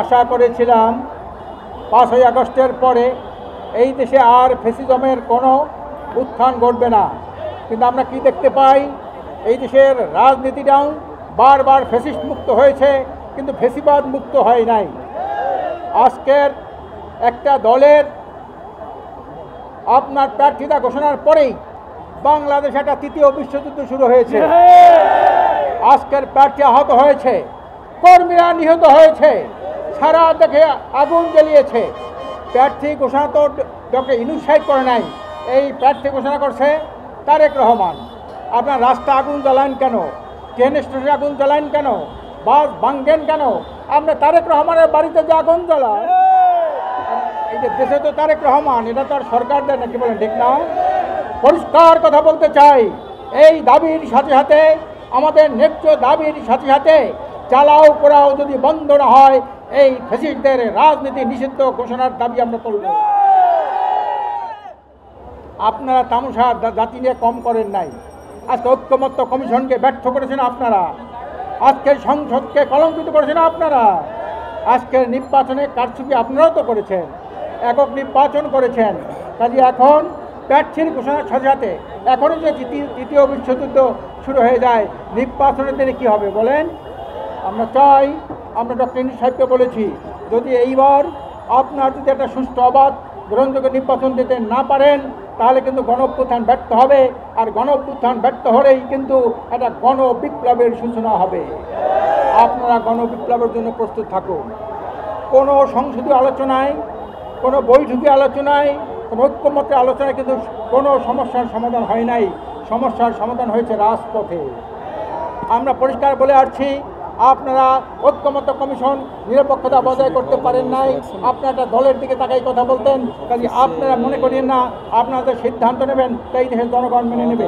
আশা করেছিলাম 5ই আগস্টের পরে এই দেশে আর ফ্যাসিজমের কোনো উত্থান ঘটবে না, কিন্তু আমরা কি দেখতে পাই, এই দেশের রাজনীতিটাও বারবার ফ্যাসিস্ট মুক্ত হয়েছে, কিন্তু ফ্যাসিবাদ মুক্ত হয় নাই। আজকের একটা দলের আপনার প্রার্থিতা ঘোষণার পরেই বাংলাদেশে একটা তৃতীয় বিশ্বযুদ্ধ শুরু হয়েছে। আজকের প্রার্থী আহত হয়েছে, কর্মীরা নিহত হয়েছে, সারা দেখে আগুন জ্বালিয়েছে। প্রার্থী ঘোষণা তো ডক্টর ইউনূস সাহেব করে নাই, এই প্রার্থী ঘোষণা করছে তারেক রহমান। আপনার রাস্তা আগুন জ্বালান কেন? ট্রেন স্টেশনে আগুন জ্বালান কেন? বাস ভাঙ্গেন কেন? আমরা তারেক রহমানের বাড়িতে যে আগুন জ্বালায়, এই যে দেশে তো তারেক রহমান, এটা তো আর সরকার দেয় নাকি, বলেন ঠিক না? পরিষ্কার কথা বলতে চাই, এই দাবির সাথে সাথে, আমাদের ন্যায্য দাবির সাথে সাথে চালাও পোড়াও যদি বন্ধ না হয়, এই ফ্যাসিস্টদের রাজনীতি নিষিদ্ধ ঘোষণার দাবি আমরা তুলব। আপনারা তামাশা জাতি নিয়ে কম করেন নাই, আজকে ঐক্যমত্য কমিশনকে ব্যর্থ করেছেন আপনারা, আজকের সংসদকে কলঙ্কিত করেছেন আপনারা, আজকের নির্বাচনে কারচুপি আপনারাও তো করেছেন, একক নির্বাচন করেছেন। কাজে এখন প্রার্থীর ঘোষণার সাথে সাথে এখনই যে তৃতীয় বিশ্বযুদ্ধ শুরু হয়ে যায়, নির্বাচনের দিনে কী হবে বলেন? আমরা চাই, আমরা ডক্টর ইউনূস সাহেবকে বলেছি, যদি এইবার আপনার যদি একটা সুষ্ঠু অবাধ গ্রহণযোগ্য নির্বাচন দিতে না পারেন, তাহলে কিন্তু গণঅভ্যুত্থান ব্যর্থ হবে, আর গণঅভ্যুত্থান ব্যর্থ হলেই কিন্তু একটা গণবিপ্লবের সূচনা হবে। আপনারা গণবিপ্লবের জন্য প্রস্তুত থাকুন। কোনো সংসদীয় আলোচনায়, কোনো বৈঠকি আলোচনায়, কোনো ঐক্যমত্যের আলোচনায় কিন্তু কোনো সমস্যার সমাধান হয় নাই, সমস্যার সমাধান হয়েছে রাজপথে। আমরা পরিষ্কার বলে আসছি, আপনারা ঐক্যমত্য কমিশন নিরপেক্ষতা বজায় করতে পারেন নাই, আপনারা একটা দলের দিকে তাকাই কথা বলতেন। কাজে আপনারা মনে করেন না আপনাদের সিদ্ধান্ত নেবেন তাই দেশের জনগণ মেনে নেবে।